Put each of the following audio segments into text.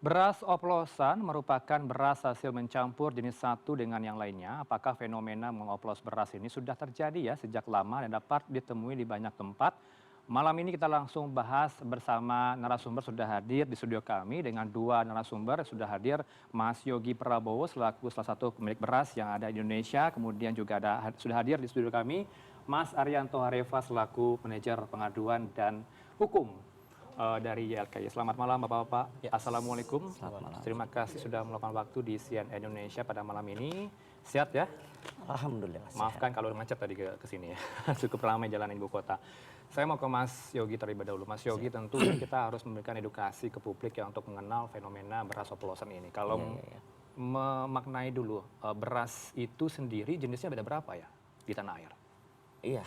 Beras oplosan merupakan beras hasil mencampur jenis satu dengan yang lainnya. Apakah fenomena mengoplos beras ini sudah terjadi ya sejak lama dan dapat ditemui di banyak tempat? Malam ini kita langsung bahas bersama narasumber sudah hadir di studio kami dengan dua narasumber sudah hadir Mas Yogi Prabowo selaku salah satu pemilik beras yang ada di Indonesia, kemudian juga sudah hadir di studio kami Mas Arianto Hareva selaku manajer pengaduan dan hukum dari YLKI. Selamat malam Bapak-Bapak. Ya. Assalamualaikum. Selamat malam. Terima kasih sudah meluangkan waktu di CNN Indonesia pada malam ini. Sehat ya? Alhamdulillah. Maafkan kalau macet tadi ke sini ya. Cukup ramai jalan ibu kota. Saya mau ke Mas Yogi terlebih dahulu. Mas Yogi, tentu kita harus memberikan edukasi ke publik ya untuk mengenal fenomena beras oplosan ini. Kalau memaknai dulu, beras itu sendiri jenisnya ada berapa ya di tanah air? Iya,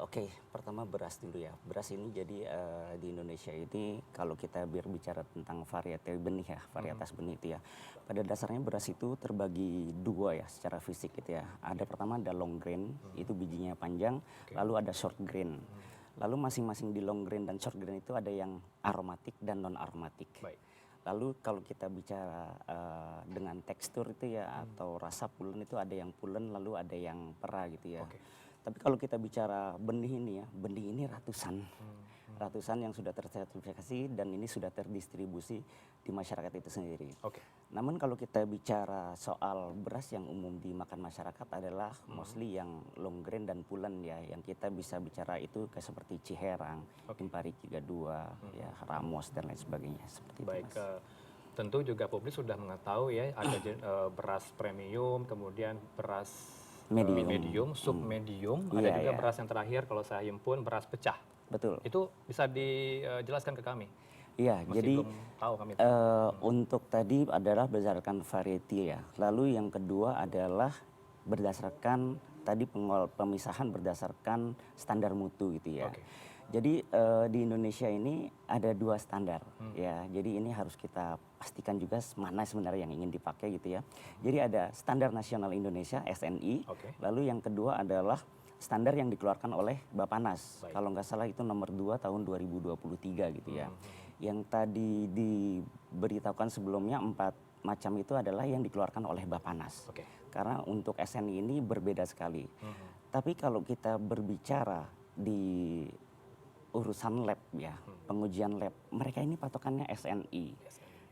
oke. Pertama beras dulu ya. Beras ini jadi di Indonesia ini kalau kita berbicara tentang varietas benih ya, varietas benih itu ya. Pada dasarnya beras itu terbagi dua ya secara fisik gitu ya. Ada pertama ada long grain, itu bijinya panjang, lalu ada short grain. Lalu masing-masing di long grain dan short grain itu ada yang aromatik dan non aromatik. Baik. Lalu kalau kita bicara dengan tekstur itu ya atau rasa pulen itu ada yang pulen lalu ada yang pera gitu ya. Tapi kalau kita bicara benih ini ya, benih ini ratusan yang sudah tersertifikasi dan ini sudah terdistribusi di masyarakat itu sendiri. Namun kalau kita bicara soal beras yang umum dimakan masyarakat adalah mostly yang long grain dan pulen ya, yang kita bisa bicara itu kayak seperti Ciherang, Impari 32, ya Ramos dan lain sebagainya seperti Baik, itu. Mas. tentu juga publik sudah mengetahui ya ada beras premium, kemudian beras medium, submedium, ada juga beras yang terakhir kalau saya himpun beras pecah. Betul. Itu bisa dijelaskan ke kami? Iya, jadi belum tahu kami. untuk tadi adalah berdasarkan variety ya. Lalu yang kedua adalah berdasarkan tadi pemisahan berdasarkan standar mutu gitu ya. Jadi di Indonesia ini ada dua standar ya. Jadi ini harus kita pastikan juga mana sebenarnya yang ingin dipakai gitu ya. Jadi ada standar nasional Indonesia (SNI). Lalu yang kedua adalah standar yang dikeluarkan oleh Bappenas. Kalau nggak salah itu nomor 2 tahun 2023 gitu ya. Yang tadi diberitahukan sebelumnya 4 macam itu adalah yang dikeluarkan oleh Bappenas. Karena untuk SNI ini berbeda sekali. Tapi kalau kita berbicara di urusan lab ya, pengujian lab, mereka ini patokannya SNI.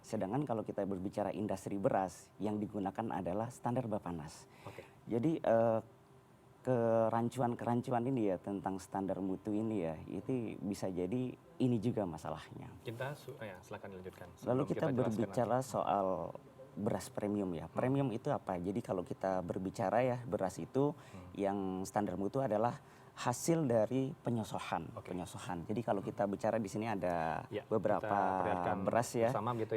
Sedangkan kalau kita berbicara industri beras, yang digunakan adalah standar Bappenas. Jadi kerancuan ini ya tentang standar mutu ini ya, itu bisa jadi ini juga masalahnya. Kita silakan dilanjutkan. Lalu kita berbicara soal beras premium ya. Premium itu apa? Jadi kalau kita berbicara ya beras itu yang standar mutu adalah hasil dari penyosohan. Jadi kalau kita bicara di sini ada beberapa beras ya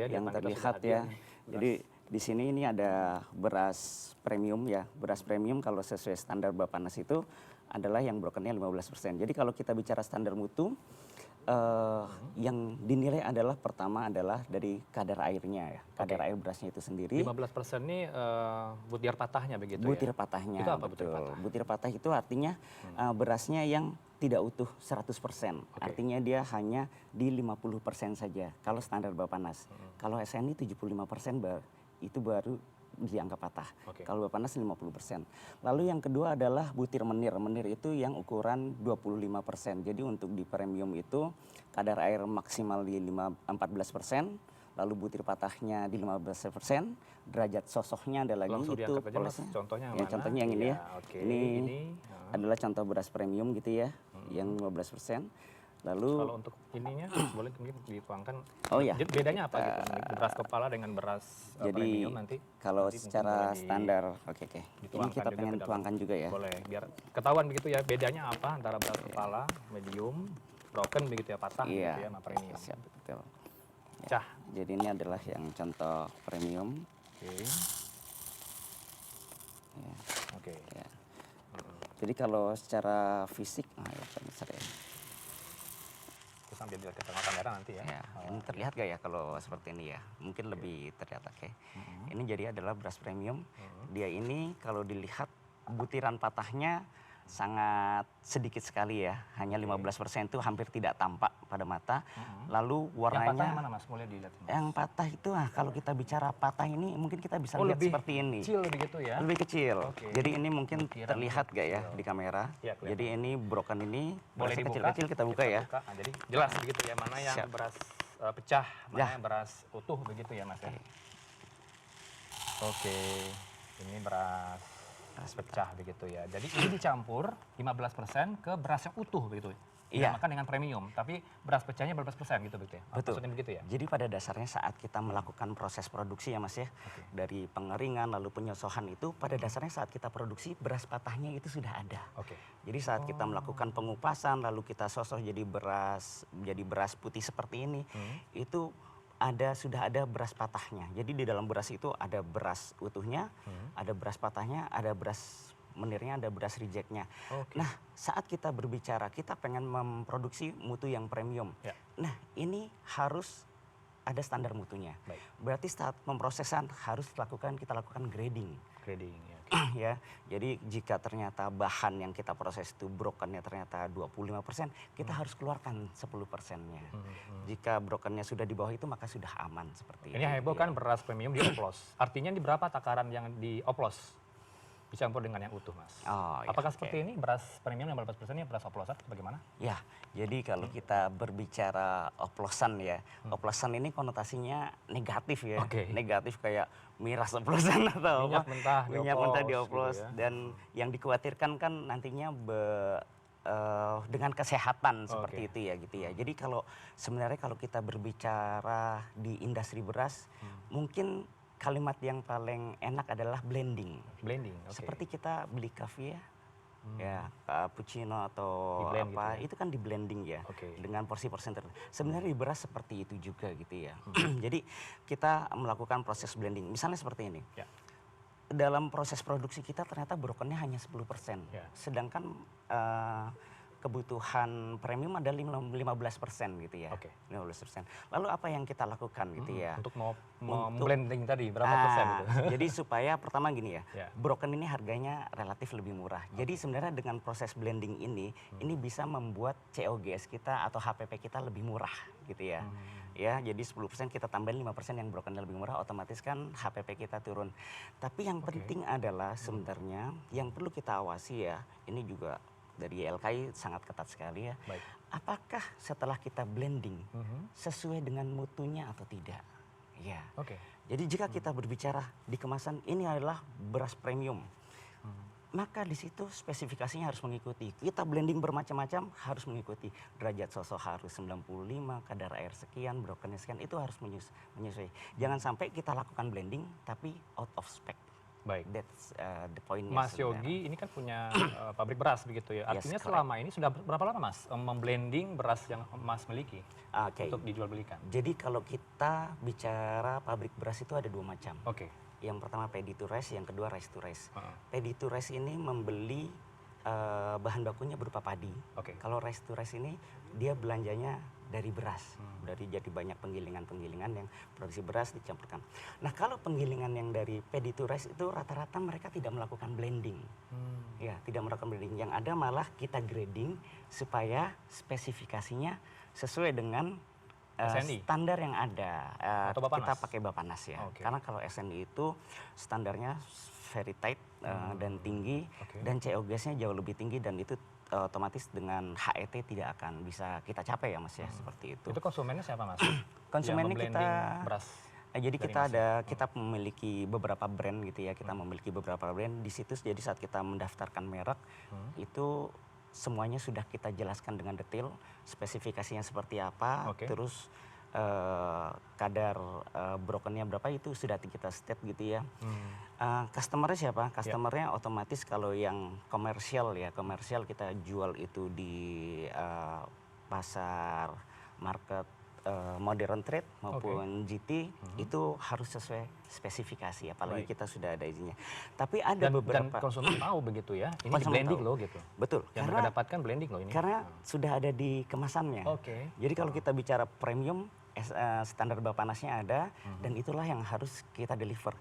yang terlihat ya. Jadi di sini ini ada beras premium ya. Beras premium kalau sesuai standar Bappenas itu adalah yang brokennya 15%. Jadi kalau kita bicara standar mutu yang dinilai adalah pertama adalah dari kadar airnya ya. Kadar air berasnya itu sendiri. 15% ini butir patahnya begitu ya? Butir patahnya. Itu apa butir patah? Butir patah itu artinya berasnya yang tidak utuh 100%. Artinya dia hanya di 50% saja. Kalau standar Bappenas. Kalau SNI 75% itu baru dianggap patah. Kalau Bappenas 50%. Lalu yang kedua adalah butir menir. Menir itu yang ukuran 25%. Jadi untuk di premium itu kadar air maksimal di 14%. Lalu butir patahnya di 15%. Derajat sosoknya ada lagi langsung itu. Contohnya ya, contohnya yang ini ya. Ini adalah contoh beras premium gitu ya. Yang 15%. Lalu kalau untuk ininya boleh mungkin dituangkan. Bedanya apa gitu? Beras kepala dengan beras premium nanti? Kalau secara standar, ini kita pengen tuangkan juga ya. Boleh, biar ketahuan begitu ya bedanya apa antara beras kepala, medium, broken begitu ya, patah gitu ya, sama premium. Siap, betul. Ya. Jadi ini adalah yang contoh premium. Jadi kalau secara fisik, sambil dilihat ke tengah kamera nanti ya. Ini terlihat gak ya kalau seperti ini ya? Mungkin lebih terlihat Ini jadi adalah beras premium. Dia ini kalau dilihat butiran patahnya sangat sedikit sekali ya. Hanya 15% itu hampir tidak tampak pada mata. Lalu Yang patah warnanya yang mana Mas? Boleh dilihat Mas. yang patah itu, kalau kita bicara patah ini mungkin kita bisa Oh, lihat lebih seperti ini. kecil begitu ya? Lebih kecil. Oke. Jadi ini mungkin Dikira terlihat gak ya kecil. di kamera? Iya, kelihatan. Jadi ini broken ini Boleh berasnya dibuka? kecil-kecil, kita buka ya. Nah, jadi jelas begitu ya, mana yang Siap. beras pecah, mana Ya. yang beras utuh begitu ya Mas ya. Oke, ini beras pecah begitu ya. Jadi ini dicampur 15% ke beras yang utuh begitu. Iya. Dinamakan dengan premium, tapi beras pecahnya 15% gitu begitu ya. Betul. Maksudnya begitu ya? Jadi pada dasarnya saat kita melakukan proses produksi ya Mas ya, dari pengeringan lalu penyosohan itu, pada dasarnya saat kita produksi beras patahnya itu sudah ada. Oke. Jadi saat kita melakukan pengupasan lalu kita sosoh jadi beras putih seperti ini, itu sudah ada beras patahnya. Jadi di dalam beras itu ada beras utuhnya, ada beras patahnya, ada beras menirnya, ada beras rejectnya. Oke. Nah, saat kita berbicara, kita pengen memproduksi mutu yang premium. Ya. Nah, ini harus ada standar mutunya. Baik. Berarti saat pemrosesan harus kita lakukan grading. Grading ya. Ya, jadi jika ternyata bahan yang kita proses itu brokennya ternyata 25%, kita harus keluarkan 10%-nya. Jika brokennya sudah di bawah itu, maka sudah aman seperti Ini heboh kan beras premium dioplos. Artinya di berapa takaran yang dioplos? Dicampur dengan yang utuh Mas. Oh, ya, Apakah oke. seperti ini beras premium 15% ini beras oplosan bagaimana? Ya, jadi kalau kita berbicara oplosan ya, oplosan ini konotasinya negatif ya. Oke. Negatif kayak miras oplosan atau Minyak apa. mentah Minyak mentah dioplos dioplos. gitu ya. Dan yang dikhawatirkan kan nantinya dengan kesehatan seperti itu ya gitu ya. Jadi sebenarnya kalau kita berbicara di industri beras, mungkin kalimat yang paling enak adalah blending. Blending, oke. Seperti kita beli kafe ya, cappuccino atau Di-blend apa, gitu ya? itu kan di blending ya, Oke. dengan porsi-porsi tertentu. Sebenarnya di beras seperti itu juga gitu ya. Jadi kita melakukan proses blending. Misalnya seperti ini. Ya. Dalam proses produksi kita ternyata brokennya hanya 10%. Ya. Sedangkan kebutuhan premium ada 15% gitu ya. Oke. 15%. Lalu apa yang kita lakukan gitu ya? Untuk blending tadi berapa persen gitu? Jadi supaya pertama gini ya, Ya. broken ini harganya relatif lebih murah. Jadi sebenarnya dengan proses blending ini bisa membuat COGS kita atau HPP kita lebih murah gitu ya. Ya, jadi 10% kita tambahin 5% yang brokennya lebih murah, otomatis kan HPP kita turun. Tapi yang penting adalah sebenarnya yang perlu kita awasi ya, ini juga dari YLKI sangat ketat sekali ya. Baik. Apakah setelah kita blending sesuai dengan mutunya atau tidak? Ya. Oke. Jadi jika kita berbicara di kemasan ini adalah beras premium, maka di situ spesifikasinya harus mengikuti. Kita blending bermacam-macam harus mengikuti. Derajat sosok harus 95, kadar air sekian, brokennya sekian, itu harus menyesuaikan. Jangan sampai kita lakukan blending tapi out of spec. Baik. That's the point. Mas Yogi ini kan punya pabrik beras begitu ya. Yes, Artinya correct. selama ini sudah berapa lama Mas memblending beras yang Mas miliki Oke. untuk dijual belikan? Jadi kalau kita bicara pabrik beras itu ada dua macam. Oke. Yang pertama ready to rice, yang kedua rice to rice. Heeh. Ready to rice ini membeli bahan bakunya berupa padi. Oke. Kalau rice to rice ini dia belanjanya dari beras. Dari jadi banyak penggilingan-penggilingan yang produksi beras dicampurkan. Nah, kalau penggilingan yang dari ready to rice itu rata-rata mereka tidak melakukan blending. Ya, tidak melakukan blending. Yang ada malah kita grading supaya spesifikasinya sesuai dengan SNI? standar yang ada. Atau Bapanas? Kita pakai Bapanas ya. Oke. Karena kalau SNI itu standarnya very tight dan tinggi, Oke. dan COGS-nya jauh lebih tinggi, dan itu otomatis dengan HET tidak akan bisa kita capai ya Mas ya, seperti itu. Itu konsumennya siapa Mas? Konsumennya Yang kita memblending beras. jadi dari kita Mas ya? kita memiliki beberapa brand gitu ya. Kita memiliki beberapa brand di situ. Jadi saat kita mendaftarkan merek itu semuanya sudah kita jelaskan dengan detail, spesifikasinya seperti apa, Oke. terus kadar brokennya berapa itu sudah kita state gitu ya. Customernya siapa? Customernya otomatis kalau yang komersial ya, komersial kita jual itu di pasar market modern trade maupun GT, itu harus sesuai spesifikasi, apalagi Baik. kita sudah ada izinnya. Tapi ada Dan beberapa konsumen tahu begitu ya. Ini di Konsumen blending tahu. loh gitu. betul Yang mereka dapatkan blending loh ini. karena sudah ada di kemasannya. Oke. Jadi kalau kita bicara premium, standar Bapanasnya ada, dan itulah yang harus kita deliver.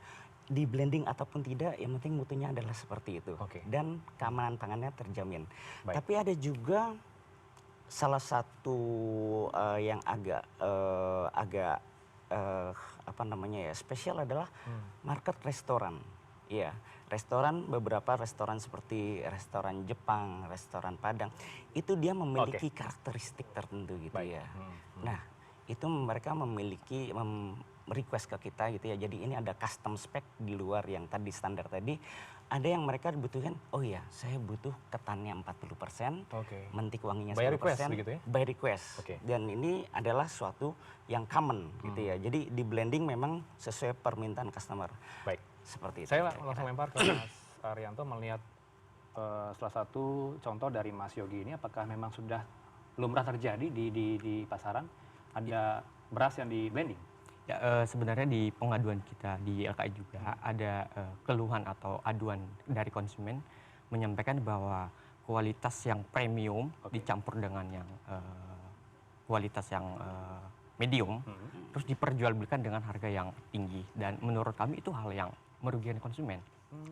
Di blending ataupun tidak, yang penting mutunya adalah seperti itu. Oke. Dan keamanan pangannya terjamin. Baik. Tapi ada juga salah satu yang agak apa namanya ya spesial adalah market restoran. Iya, restoran, beberapa restoran seperti restoran Jepang, restoran Padang, itu dia memiliki karakteristik tertentu gitu ya. Nah, itu mereka memiliki request ke kita gitu ya. Jadi ini ada custom spec di luar yang tadi standar tadi. Ada yang mereka butuhkan, oh ya saya butuh ketannya 40%, mentik wanginya 10%, by request begitu ya? By request. Dan ini adalah suatu yang common gitu ya. Jadi di blending memang sesuai permintaan customer. Baik. Seperti itu. Saya langsung lempar ke Mas Arianto melihat salah satu contoh dari Mas Yogi ini, apakah memang sudah lumrah terjadi di pasaran ada beras yang di blending? Ya, sebenarnya di pengaduan kita di LKI juga ada keluhan atau aduan dari konsumen menyampaikan bahwa kualitas yang premium dicampur dengan yang kualitas yang medium, terus diperjualbelikan dengan harga yang tinggi. Dan menurut kami itu hal yang merugikan konsumen.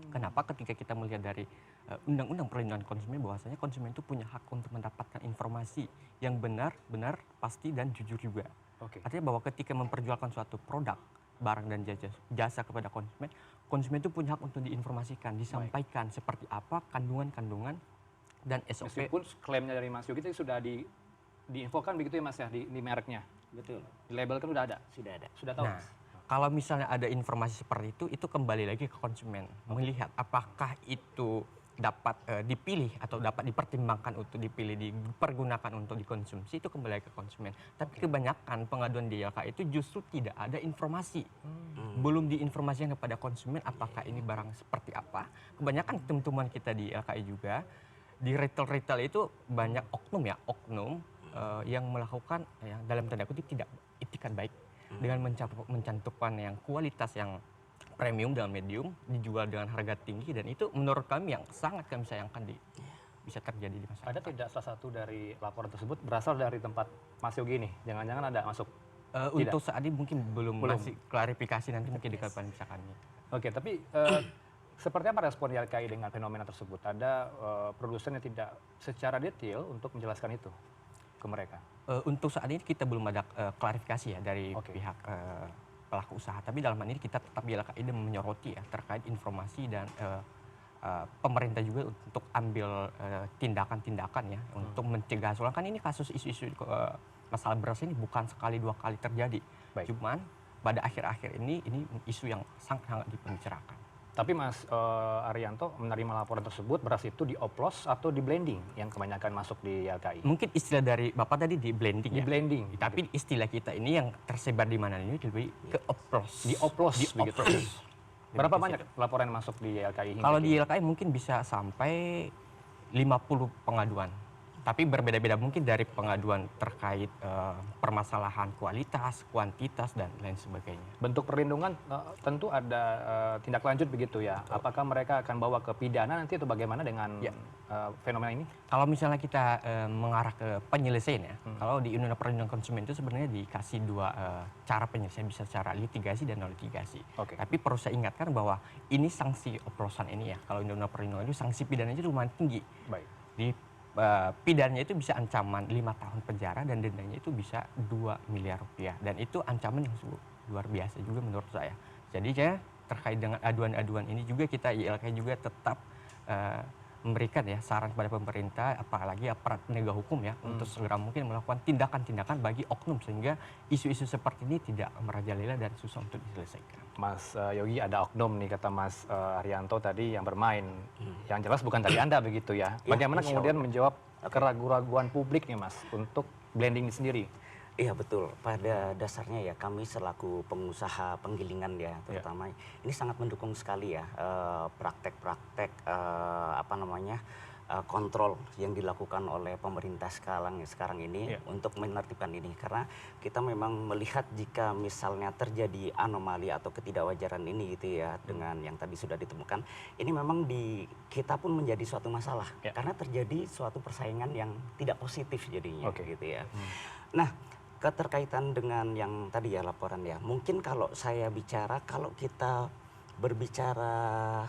Kenapa? Ketika kita melihat dari Undang-Undang Perlindungan Konsumen bahwasanya konsumen itu punya hak untuk mendapatkan informasi yang benar, pasti dan jujur juga. Artinya bahwa ketika memperjualkan suatu produk, barang dan jasa kepada konsumen, konsumen itu punya hak untuk diinformasikan, disampaikan seperti apa kandungan-kandungan dan SOP. Meskipun klaimnya dari Mas Yogi itu sudah diinfokan begitu ya Mas ya di mereknya. Betul. Di label kan udah ada. Sudah ada. Sudah tahu. Nah, kalau misalnya ada informasi seperti itu kembali lagi ke konsumen melihat apakah itu dapat dipilih atau dapat dipertimbangkan untuk dipilih, dipergunakan untuk dikonsumsi, itu kembali ke konsumen. Tapi kebanyakan pengaduan di LKI itu justru tidak ada informasi. Belum diinformasikan kepada konsumen apakah ini barang seperti apa. Kebanyakan teman-teman kita di LKI juga, di retail-retail itu banyak oknum yang melakukan yang dalam tanda kutip tidak etikat baik. Dengan mencantumkan yang kualitas yang premium dan medium dijual dengan harga tinggi, dan itu menurut kami yang sangat kami sayangkan bisa terjadi di masyarakat. Ada tidak salah satu dari laporan tersebut berasal dari tempat Mas Yogi ini? Jangan-jangan ada masuk? Untuk saat ini mungkin belum. Masih klarifikasi nanti mungkin di kapan bisa kami. Oke, tapi seperti apa respon YLKI dengan fenomena tersebut? Ada produsen yang tidak secara detail untuk menjelaskan itu ke mereka? Untuk saat ini kita belum ada klarifikasi ya dari pihak pelaku usaha. Tapi dalam hal ini kita tetap YLKI menyoroti ya terkait informasi dan pemerintah juga untuk ambil tindakan-tindakan ya untuk mencegah. Soalnya kan ini kasus isu-isu masalah beras ini bukan sekali dua kali terjadi. Cuman pada akhir-akhir ini isu yang sangat dibicarakan. Tapi Mas Arianto menerima laporan tersebut, beras itu dioplos atau di blending yang kebanyakan masuk di YLKI? Mungkin istilah dari Bapak tadi di blending ya? Di blending. Tapi istilah kita ini yang tersebar di mana ini lebih ke oplos. Dioplos begitu. Berapa banyak laporan yang masuk di YLKI? Kalau di YLKI mungkin bisa sampai 50 pengaduan. Tapi berbeda-beda mungkin dari pengaduan terkait permasalahan kualitas, kuantitas, dan lain sebagainya. Bentuk perlindungan tentu ada tindak lanjut begitu ya. Apakah mereka akan bawa ke pidana nanti atau bagaimana dengan fenomena ini? Kalau misalnya kita mengarah ke penyelesaian ya, kalau di Undang-Undang Perlindungan Konsumen itu sebenarnya dikasih dua cara penyelesaian, bisa secara litigasi dan non litigasi. Tapi perlu saya ingatkan bahwa ini sanksi oplosan ini ya, kalau Undang-Undang Perlindungan itu sanksi pidananya itu lumayan tinggi. Di pidananya itu bisa ancaman 5 tahun penjara dan dendanya itu bisa 2 miliar rupiah. Dan itu ancaman yang luar biasa juga menurut saya. Jadi terkait dengan aduan-aduan ini juga kita YLKI juga tetap memberikan ya saran kepada pemerintah, apalagi aparat penegak hukum ya, untuk segera mungkin melakukan tindakan-tindakan bagi oknum sehingga isu-isu seperti ini tidak merajalela dan susah untuk diselesaikan. Mas Yogi, ada oknum nih kata Mas Arianto tadi yang bermain. Yang jelas bukan dari Anda begitu ya. Bagaimana kemudian menjawab keraguan-raguan publik nih Mas untuk blending ini sendiri? Iya betul, pada dasarnya ya kami selaku pengusaha penggilingan ya terutama ini sangat mendukung sekali ya praktek-praktek kontrol yang dilakukan oleh pemerintah sekarang ini untuk menertibkan ini, karena kita memang melihat jika misalnya terjadi anomali atau ketidakwajaran ini gitu ya dengan yang tadi sudah ditemukan, ini memang kita pun menjadi suatu masalah karena terjadi suatu persaingan yang tidak positif jadinya gitu ya. Nah, keterkaitan dengan yang tadi ya laporan ya, mungkin kalau saya bicara kalau kita berbicara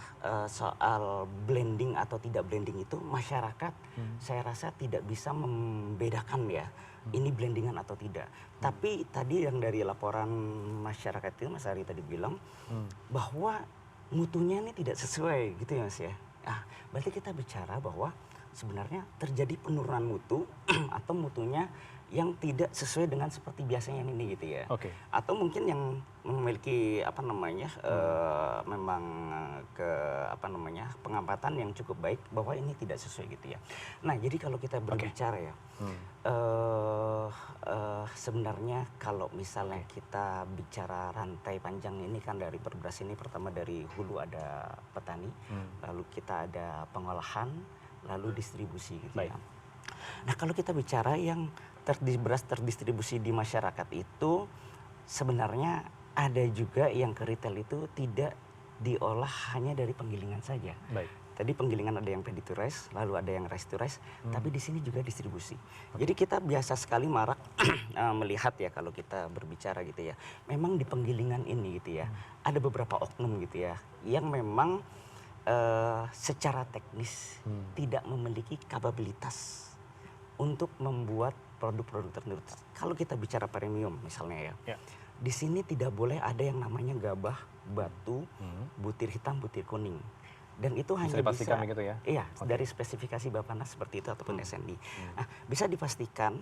soal blending atau tidak blending itu masyarakat saya rasa tidak bisa membedakan ya ini blendingan atau tidak. Tapi tadi yang dari laporan masyarakat itu Mas Ari tadi bilang bahwa mutunya ini tidak sesuai gitu ya Mas ya. Nah, berarti kita bicara bahwa sebenarnya terjadi penurunan mutu atau mutunya yang tidak sesuai dengan seperti biasanya ini gitu ya. Oke. Atau mungkin yang memiliki apa namanya memang pengamatan yang cukup baik bahwa ini tidak sesuai gitu ya. Nah, jadi kalau kita berbicara ya sebenarnya kalau misalnya kita bicara rantai panjang ini kan dari beras ini pertama dari hulu ada petani, lalu kita ada pengolahan, lalu distribusi gitu ya. Nah, kalau kita bicara yang beras terdistribusi di masyarakat itu sebenarnya ada juga yang ke retail itu tidak diolah hanya dari penggilingan saja. Baik. Tadi penggilingan ada yang ready to rice, lalu ada yang rice to rice, tapi di sini juga distribusi. Jadi kita biasa sekali marak melihat ya kalau kita berbicara gitu ya. Memang di penggilingan ini gitu ya, ada beberapa oknum gitu ya yang memang secara teknis tidak memiliki kapabilitas untuk membuat produk-produk tertentu. Kalau kita bicara premium misalnya ya, di sini tidak boleh ada yang namanya gabah, batu, butir hitam, butir kuning. Dan itu hanya bisa begitu ya? Iya, dari spesifikasi Bappenas seperti itu ataupun SNI. Nah, bisa dipastikan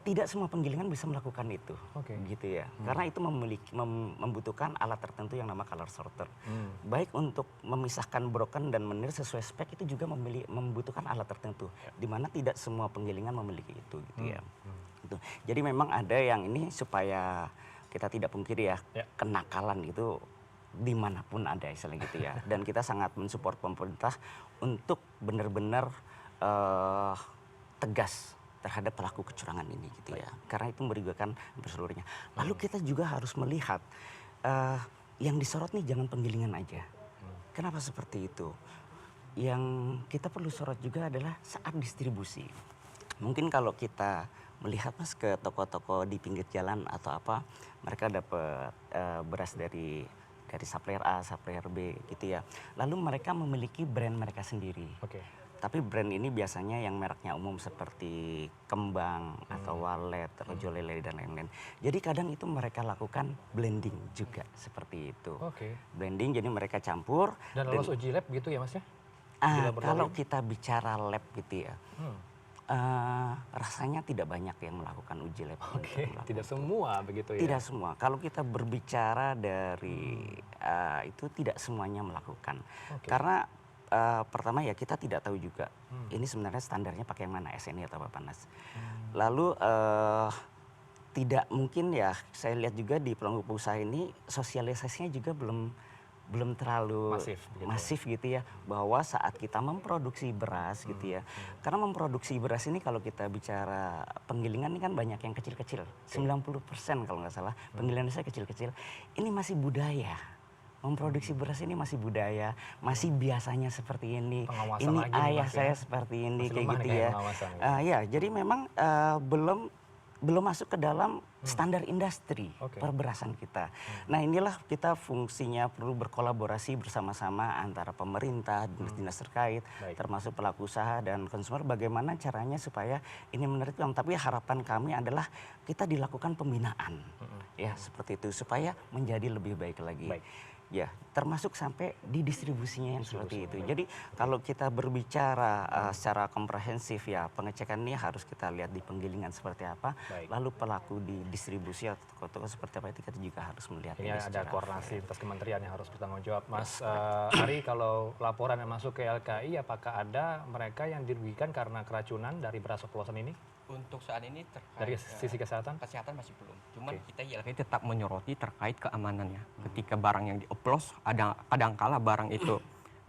tidak semua penggilingan bisa melakukan itu, gitu ya. Karena itu membutuhkan alat tertentu yang nama color sorter. Baik untuk memisahkan broken dan menir sesuai spek itu juga membutuhkan alat tertentu, di mana tidak semua penggilingan memiliki itu, gitu ya. Gitu. Jadi memang ada yang ini supaya kita tidak pungkiri ya, kenakalan itu dimanapun ada istilahnya gitu ya. Dan kita sangat mensupport pemerintah untuk benar-benar tegas terhadap pelaku kecurangan ini gitu ya. Karena itu merugikan seluruhnya. Lalu kita juga harus melihat yang disorot nih jangan penggilingan aja. Kenapa seperti itu? Yang kita perlu sorot juga adalah saat distribusi. Mungkin kalau kita melihat Mas ke toko-toko di pinggir jalan atau apa, mereka dapat beras dari supplier A, supplier B gitu ya. Lalu mereka memiliki brand mereka sendiri. Tapi brand ini biasanya yang mereknya umum seperti Kembang atau Walet, Rojo Lele dan lain-lain. Jadi kadang itu mereka lakukan blending juga seperti itu. Blending jadi mereka campur. Dan lolos uji lab gitu ya Mas ya? Kalau kita bicara lab gitu ya, rasanya tidak banyak yang melakukan uji lab. Tidak semua begitu ya? Tidak semua. Kalau kita berbicara dari itu tidak semuanya melakukan. Karena pertama ya kita tidak tahu juga ini sebenarnya standarnya pakai yang mana, SNI atau Bappenas. Lalu tidak mungkin ya saya lihat juga di pelaku usaha ini sosialisasinya juga belum terlalu masif gitu ya, bahwa saat kita memproduksi beras gitu ya, karena memproduksi beras ini kalau kita bicara penggilingan ini kan banyak yang kecil-kecil, 90% kalau nggak salah penggilingan saya kecil-kecil, ini masih budaya. Memproduksi beras ini masih budaya, masih biasanya seperti ini. Ini ayah saya seperti ini kayak gitu ya. Ya, jadi memang belum masuk ke dalam standar industri perberasan kita. Nah, inilah kita fungsinya perlu berkolaborasi bersama-sama antara pemerintah, dinas terkait, termasuk pelaku usaha dan konsumer. Bagaimana caranya supaya ini menarik. Tapi harapan kami adalah kita dilakukan pembinaan, ya seperti itu supaya menjadi lebih baik lagi. Ya, termasuk sampai di distribusinya yang seperti itu. Jadi kalau kita berbicara secara komprehensif ya, pengecekan ini harus kita lihat di penggilingan seperti apa, lalu pelaku di distribusi atau toko-toko seperti apa itu kita juga harus melihat. Ini ada koordinasi lintas kementerian yang harus bertanggung jawab. Mas Ari, kalau laporan yang masuk ke LKI, apakah ada mereka yang dirugikan karena keracunan dari beras oplosan ini? Untuk saat ini terkait dari sisi kesehatan masih belum. Cuman kita YLKI tetap menyoroti terkait keamanannya. Ketika barang yang dioplos, kadangkala barang itu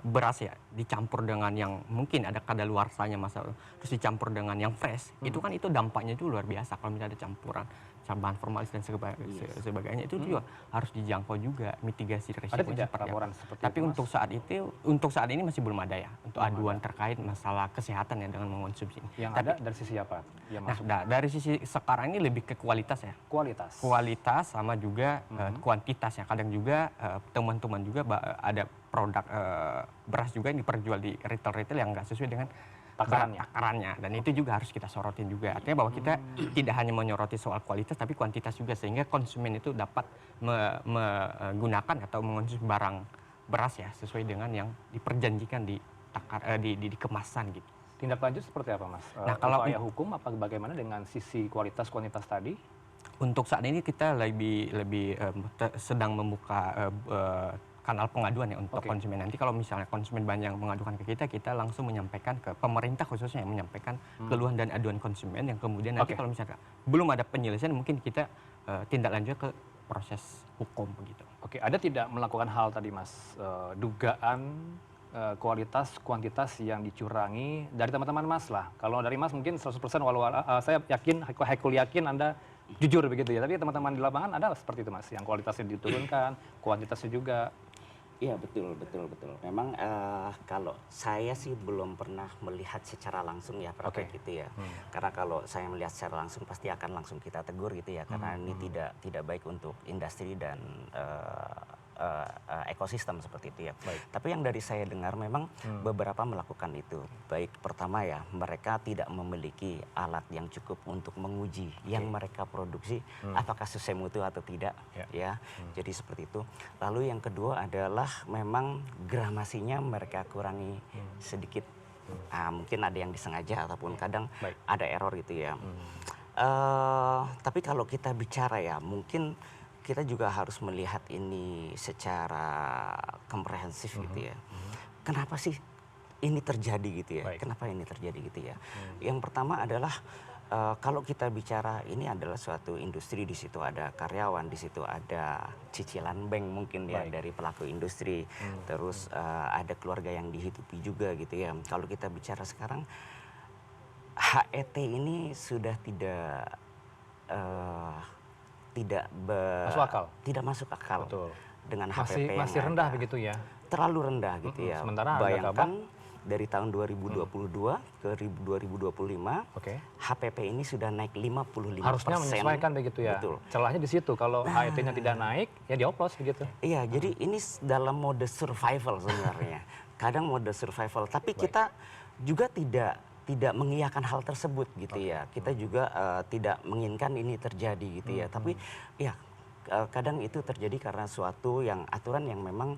beras ya dicampur dengan yang mungkin ada kadaluarsanya masalah, terus dicampur dengan yang fresh, itu kan itu dampaknya itu luar biasa kalau misalnya ada bahan formalis dan sebagainya itu juga harus dijangkau juga mitigasi risiko. Ada tidak laporan seperti Tapi itu, Mas? untuk saat ini masih belum ada ya untuk aduan terkait masalah kesehatan ya dengan mengonsumsi ini. Yang Tapi, ada dari sisi apa? Yang masuk dari sisi sekarang ini lebih ke kualitas ya. Kualitas sama juga kuantitas ya. Kadang juga teman-teman juga ada produk beras juga yang diperjual di retail-retail yang nggak sesuai dengan takarannya, dan itu juga harus kita sorotin juga. Artinya bahwa kita tidak hanya menyoroti soal kualitas tapi kuantitas juga, sehingga konsumen itu dapat menggunakan atau mengonsumsi barang beras ya sesuai dengan yang diperjanjikan di kemasan gitu. tindak lanjut seperti apa, Mas? Nah, kalau upaya hukum apa bagaimana dengan sisi kualitas kuantitas tadi? Untuk saat ini kita sedang membuka kanal pengaduan ya untuk konsumen. Nanti kalau misalnya konsumen banyak mengadukan ke kita, kita langsung menyampaikan ke pemerintah khususnya yang menyampaikan keluhan dan aduan konsumen, yang kemudian nanti kalau misalnya belum ada penyelesaian mungkin kita tindak lanjut ke proses hukum begitu. Oke, ada tidak melakukan hal tadi, Mas, dugaan kualitas kuantitas yang dicurangi dari teman-teman Mas lah. Kalau dari Mas mungkin 100% walau saya yakin, Haikul yakin Anda jujur begitu ya. Tapi teman-teman di lapangan ada seperti itu, Mas, yang kualitasnya diturunkan, kuantitasnya juga. Iya, betul. Memang kalau saya sih belum pernah melihat secara langsung ya praktek gitu ya. Karena kalau saya melihat secara langsung pasti akan langsung kita tegur gitu ya. Karena ini tidak baik untuk industri dan ekosistem seperti itu ya. Tapi yang dari saya dengar memang beberapa melakukan itu. Baik, pertama ya, mereka tidak memiliki alat yang cukup untuk menguji yang mereka produksi apakah sesuai mutu atau tidak ya. Jadi seperti itu. Lalu yang kedua adalah memang gramasinya mereka kurangi sedikit. Mungkin ada yang disengaja ataupun kadang ada error gitu ya. Tapi kalau kita bicara ya, mungkin kita juga harus melihat ini secara komprehensif gitu ya. Kenapa sih ini terjadi gitu ya? Kenapa ini terjadi gitu ya? Yang pertama adalah kalau kita bicara ini adalah suatu industri, di situ ada karyawan, di situ ada cicilan bank mungkin ya dari pelaku industri, terus ada keluarga yang dihidupi juga gitu ya. Kalau kita bicara sekarang HET ini sudah tidak masuk akal dengan HPP masih yang rendah ada. begitu ya. Terlalu rendah gitu ya. Sementara bayangkan dari tahun 2022 ke 2025 HPP ini sudah naik 55%. Harusnya menyesuaikan begitu ya. Betul. Celahnya di situ, kalau HET-nya tidak naik ya dioplos begitu. Iya, jadi ini dalam mode survival sebenarnya. Kadang mode survival, tapi kita juga tidak mengiyakan hal tersebut gitu ya. Kita juga tidak menginginkan ini terjadi gitu ya. Tapi ya kadang itu terjadi karena suatu aturan yang memang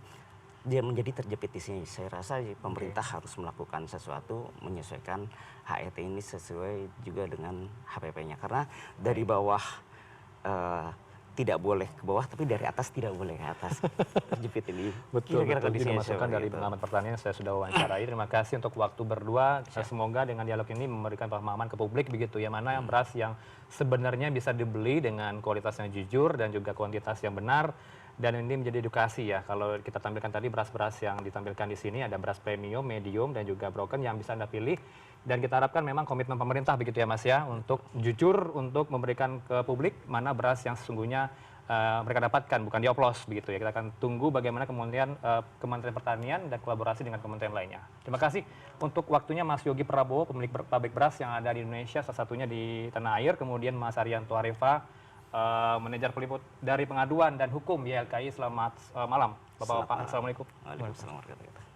dia menjadi terjepit di sini. Saya rasa pemerintah harus melakukan sesuatu, menyesuaikan HET ini sesuai juga dengan HPP-nya. Karena dari bawah tidak boleh ke bawah, tapi dari atas tidak boleh ke atas. Terjepit ini. Betul, ini masukan dari pengamat pertanian saya sudah wawancarai. Terima kasih untuk waktu berdua. Semoga dengan dialog ini memberikan pemahaman ke publik begitu ya, mana yang beras yang sebenarnya bisa dibeli dengan kualitas yang jujur dan juga kuantitas yang benar. Dan ini menjadi edukasi ya, kalau kita tampilkan tadi beras-beras yang ditampilkan di sini ada beras premium, medium, dan juga broken yang bisa Anda pilih. Dan kita harapkan memang komitmen pemerintah begitu ya Mas ya, untuk jujur untuk memberikan ke publik mana beras yang sesungguhnya mereka dapatkan, bukan dioplos begitu ya. Kita akan tunggu bagaimana kemudian Kementerian Pertanian dan kolaborasi dengan kementerian lainnya. Terima kasih untuk waktunya Mas Yogi Prabowo, pemilik pabrik beras yang ada di Indonesia, salah satunya di tanah air, kemudian Mas Arianto Arifa, manajer peliput dari pengaduan dan hukum YLKI. Selamat malam Bapak-bapak. Assalamualaikum. Waalaikumsalam warahmatullahi wabarakatuh.